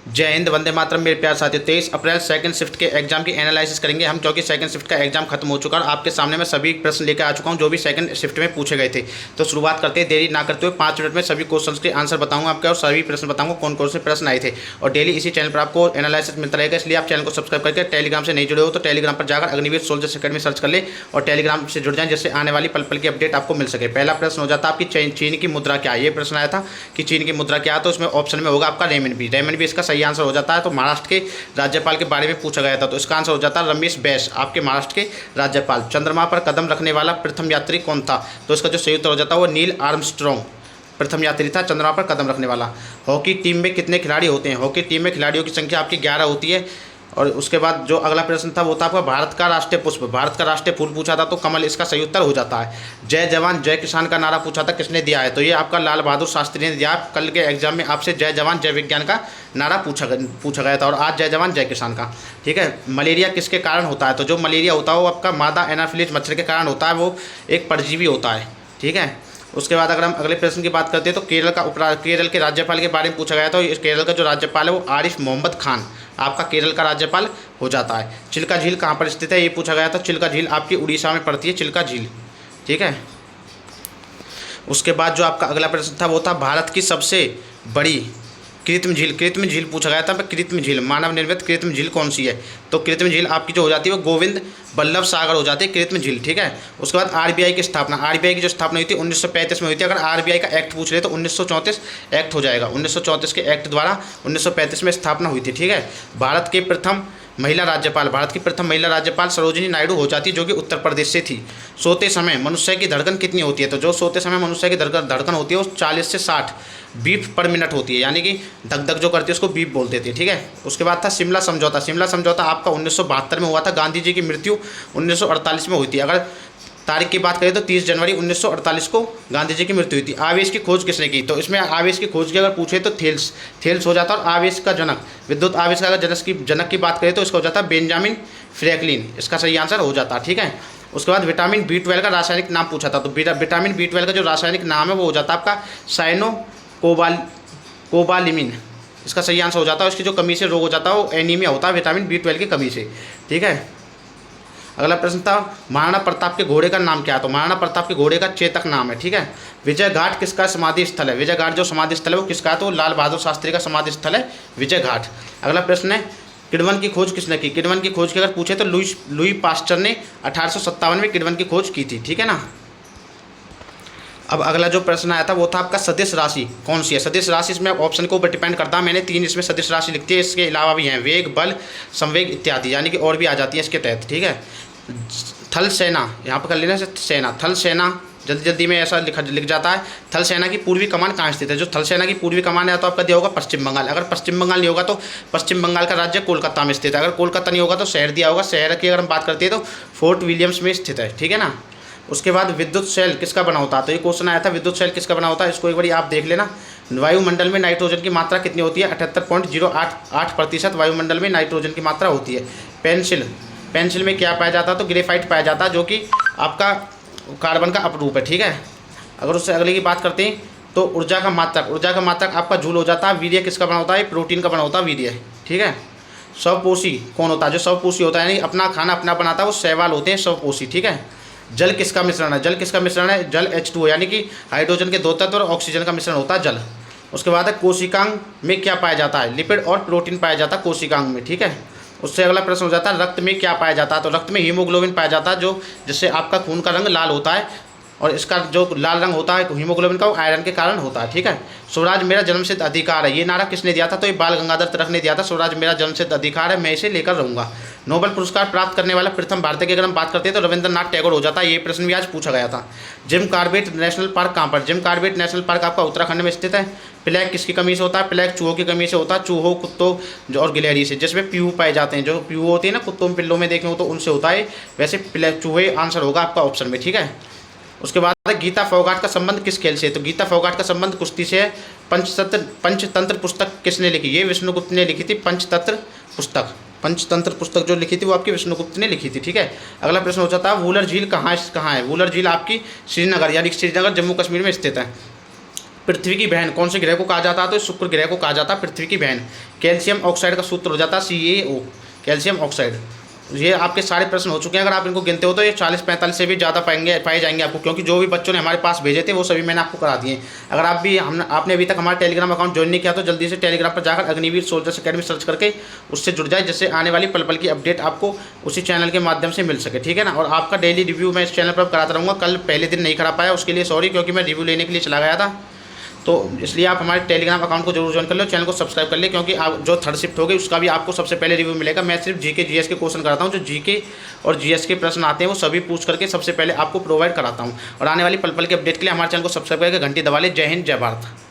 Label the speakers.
Speaker 1: जय हिंद, वंदे मातरम। मेरे प्यार साथियों, 23 अप्रैल सेकंड शिफ्ट के एग्जाम की एनालिसिस करेंगे हम, क्योंकि सेकंड शिफ्ट का एग्जाम खत्म हो चुका है और आपके सामने मैं सभी प्रश्न लेकर आ चुका हूं जो भी सेकंड शिफ्ट में पूछे गए थे। तो शुरुआत करते हैं, देरी ना करते हुए 5 मिनट में सभी क्वेश्चंस के आंसर बताऊंगा आपके और सभी प्रश्न बताऊंगा कौन कौन से प्रश्न आए थे। और डेली इसी चैनल पर आपको एनालिसिस मिलता रहेगा, इसलिए आप चैनल को सब्सक्राइब करके टेलीग्राम से नहीं जुड़े हो तो टेलीग्राम पर जाकर अग्निवीर सोल्जर्स अकेडमी सर्च कर ले और टेलीग्राम से जुड़ जाएं, जिससे आने वाली पल पल की अपडेट आपको मिल सके। पहला प्रश्न हो जाता है आपकी चीन की मुद्रा क्या है। ये प्रश्न आया था कि चीन की मुद्रा क्या है, तो इसमें ऑप्शन में होगा आपका रेमनबी। रेमनबी इसका सही आंसर हो जाता है। तो महाराष्ट्र के राज्यपाल के बारे में पूछा गया था, तो इसका आंसर हो जाता है रमेश बैस, आपके महाराष्ट्र के राज्यपाल। चंद्रमा पर कदम रखने वाला प्रथम यात्री कौन था, तो इसका जो सही उत्तर हो जाता है वो नील आर्मस्ट्रॉन्ग प्रथम यात्री था चंद्रमा पर कदम रखने वाला। हॉकी टीम में कितने खिलाड़ी होते हैं। हॉकी टीम में खिलाड़ियों की संख्या आपकी 11 होती है। और उसके बाद जो अगला प्रश्न था वो था आपका भारत का राष्ट्रीय पुष्प। भारत का राष्ट्रीय फूल पूछा था, तो कमल इसका सही उत्तर हो जाता है। जय जवान जय किसान का नारा पूछा था, किसने दिया है, तो ये आपका लाल बहादुर शास्त्री ने दिया। कल के एग्जाम में आपसे जय जवान जय विज्ञान का नारा पूछा गया था और आज जय जवान जय किसान का। ठीक है। मलेरिया किसके कारण होता है, तो जो मलेरिया होता है वो आपका मादा एनाफिलिस मच्छर के कारण होता है, वो एक परजीवी होता है। ठीक है। उसके बाद अगर हम अगले प्रश्न की बात करते हैं तो केरल के राज्यपाल के बारे में पूछा गया था। केरल का जो राज्यपाल है वो आरिफ मोहम्मद खान आपका केरल का राज्यपाल हो जाता है। चिल्का झील कहाँ पर स्थित है, ये पूछा गया था। चिल्का झील आपकी उड़ीसा में पड़ती है, चिल्का झील। ठीक है। उसके बाद जो आपका अगला प्रश्न था वो था भारत की सबसे बड़ी कृत्रिम झील। कृत्रिम झील पूछा गया था। कृत्रिम झील, मानव निर्मित कृत्रिम झील कौन सी है, तो कृत्रिम झील आपकी जो हो जाती है वो गोविंद बल्लभ सागर हो जाती है कृत्रिम झील। ठीक है। उसके बाद आरबीआई की स्थापना। आरबीआई की जो स्थापना हुई थी 1935 में हुई थी। अगर आरबीआई का एक्ट पूछ रहे तो 1934 एक्ट हो जाएगा। 1934 के एक्ट द्वारा 1935 में स्थापना हुई थी। ठीक है। भारत की प्रथम महिला राज्यपाल सरोजिनी नायडू हो जाती है, जो कि उत्तर प्रदेश से थी। सोते समय मनुष्य की धड़कन कितनी होती है, तो जो सोते समय मनुष्य की धड़कन होती है वो 40 से 60 बीट पर मिनट होती है, यानी कि धक धक जो करती है उसको बीप बोलते थे। ठीक है। उसके बाद था शिमला समझौता। शिमला समझौता आपका 1972 में हुआ था। गांधी जी की मृत्यु 1948 में हुई थी। अगर तारीख की बात करें तो 30 जनवरी 1948 को गांधी जी की मृत्यु हुई थी। आवेश की खोज किसने की, तो इसमें आवेश की खोज की अगर पूछे तो थेल्स हो जाता है। और आवेश का जनक, विद्युत आवेश का अगर जनक की बात करें तो इसका हो जाता है बेंजामिन फ्रैंकलिन, इसका सही आंसर हो जाता है। ठीक है। उसके बाद विटामिन B12 का रासायनिक नाम पूछा था, तो विटामिन B12 का जो रासायनिक नाम है वो हो जाता है आपका साइनो कोबालिमिन, इसका सही आंसर हो जाता है। इसकी जो कमी से रोग हो जाता है वो एनीमिया होता है विटामिन B12 की कमी से। ठीक है। अगला प्रश्न था महाराणा प्रताप के घोड़े का नाम क्या है, तो महाराणा प्रताप के घोड़े का चेतक नाम है। ठीक है। विजय घाट किसका समाधि स्थल है, विजय घाट जो समाधि स्थल है वो किसका है, तो लाल बहादुर शास्त्री का समाधि स्थल है विजय घाट। अगला प्रश्न है किण्वन की खोज किसने की। किण्वन की खोज की अगर पूछे तो लुई पास्चर ने 1857 में किण्वन की खोज की थी। ठीक है ना। अब अगला जो प्रश्न आया था वो था आपका सदिश राशि कौन सी है। सदिश राशि इसमें ऑप्शन के ऊपर डिपेंड करता है। मैंने 3 इसमें सदिश राशि लिखती है, इसके अलावा भी हैं वेग, बल, संवेग इत्यादि, यानी कि और भी आ जाती है इसके तहत। ठीक है। थल सेना, यहाँ पर कर लेना सेना, थल सेना जल्दी जल्दी में ऐसा लिख जाता है। थल सेना की पूर्वी कमान कहाँ स्थित है, जो थल सेना की पूर्वी कमान है तो आपका दिया होगा पश्चिम बंगाल। अगर पश्चिम बंगाल नहीं होगा तो पश्चिम बंगाल का राज्य कोलकाता में स्थित है। अगर कोलकाता नहीं होगा तो शहर दिया होगा। शहर की अगर हम बात करते हैं तो फोर्ट विलियम्स में स्थित है। ठीक है ना। उसके बाद विद्युत सेल किसका बना होता है, तो ये क्वेश्चन आया था विद्युत सेल किसका बना होता है, इसको एक बार आप देख लेना। वायुमंडल में नाइट्रोजन की मात्रा कितनी होती है, 78.088% वायुमंडल में नाइट्रोजन की मात्रा होती है। पेंसिल में क्या पाया जाता है, तो ग्रेफाइट पाया जाता है, जो कि आपका कार्बन का अपरूप है। ठीक है। अगर उससे अगले की बात करते हैं तो ऊर्जा का मात्रक आपका जूल हो जाता है। वीर्य किसका बना होता है, प्रोटीन का बना होता है वीर्य। ठीक है। स्वपोषी कौन होता है, जो स्वपोषी होता है यानी अपना खाना अपना बनाता है वो शैवाल होते हैं स्वपोषी। ठीक है। जल किसका मिश्रण है, जल H2O, यानी कि हाइड्रोजन के 2 तत्व और ऑक्सीजन का मिश्रण होता है जल। उसके बाद है कोशिकांग में क्या पाया जाता है, लिपिड और प्रोटीन पाया जाता है कोशिकांग में। ठीक है। उससे अगला प्रश्न हो जाता है रक्त में क्या पाया जाता है, तो रक्त में हीमोग्लोबिन पाया जाता है, जो जिससे आपका खून का रंग लाल होता है। और इसका जो लाल रंग होता है हीमोग्लोबिन का, वो आयरन के कारण होता है। ठीक है। स्वराज मेरा जन्मसिद्ध अधिकार है, ये नारा किसने दिया था, तो ये बाल गंगाधर तिलक ने दिया था। स्वराज मेरा जन्मसिद्ध अधिकार है, मैं इसे लेकर रहूँगा। नोबेल पुरस्कार प्राप्त करने वाला प्रथम भारतीय की अगर हम बात करते हैं तो रविंद्रनाथ टैगोर हो जाता है। ये प्रश्न भी आज पूछा गया था। जिम कॉर्बेट नेशनल पार्क कहाँ पर, जिम कॉर्बेट नेशनल पार्क आपका उत्तराखंड में स्थित है। प्लेग किसकी कमी से होता है, प्लेग चूहों की कमी से होता है, चूहों कुत्तों और गिलहरी से, जिसमें पीहू पाए जाते हैं। जो पीहू होती है ना कुत्तों पिल्लों में देखे हो तो उनसे होता है। वैसे प्लेग चूहे आंसर होगा आपका ऑप्शन में। ठीक है। उसके बाद गीता फोगाट का संबंध किस खेल से है, तो गीता फोगाट का संबंध कुश्ती से है। पंचतंत्र पुस्तक किसने लिखी, ये विष्णुगुप्त ने लिखी थी। पंचतंत्र पुस्तक जो लिखी थी वो आपकी विष्णुगुप्त ने लिखी थी। ठीक है। अगला प्रश्न हो जाता है वूलर झील कहाँ है। वूलर झील आपकी श्रीनगर, यानी श्रीनगर जम्मू कश्मीर में स्थित है। पृथ्वी की बहन कौन से ग्रह को कहा जाता है? तो शुक्र ग्रह को कहा जाता है पृथ्वी की बहन। कैल्शियम ऑक्साइड का सूत्र हो जाता है CaO, कैल्शियम ऑक्साइड। ये आपके सारे प्रश्न हो चुके हैं। अगर आप इनको गिनते हो तो ये 40-45 से भी ज़्यादा पाए जाएंगे आपको, क्योंकि जो भी बच्चों ने हमारे पास भेजे थे वो सभी मैंने आपको करा दिए। अगर आप भी आपने अभी तक हमारा टेलीग्राम अकाउंट ज्वाइन नहीं किया तो जल्दी से टेलीग्राम पर जाकर अग्निवीर सोल्जर्स अकेडमी सर्च करके उससे जुड़ जाए, जिससे आने वाली पल पल की अपडेट आपको उसी चैनल के माध्यम से मिल सके, ठीक है ना। और आपका डेली रिव्यू मैं इस चैनल पर कराता रहूँगा। कल पहले दिन नहीं करा पाया, उसके लिए सॉरी, क्योंकि मैं रिव्यू लेने के लिए चला गया था। तो इसलिए आप हमारे टेलीग्राम अकाउंट को जरूर ज्वाइन कर लो, चैनल को सब्सक्राइब कर ले, क्योंकि आप जो थर्ड शिफ्ट होगी उसका भी आपको सबसे पहले रिव्यू मिलेगा। मैं सिर्फ जीके जीएस के क्वेश्चन कराता हूँ, जो जीके और जीएस के प्रश्न आते हैं वो सभी पूछ करके सबसे पहले आपको प्रोवाइड कराता हूँ। और आने वाली पल पल के अपडेट के लिए हमारे चैनल को सब्सक्राइब करके घंटी दबा ले। जय हिंद, जय भारत।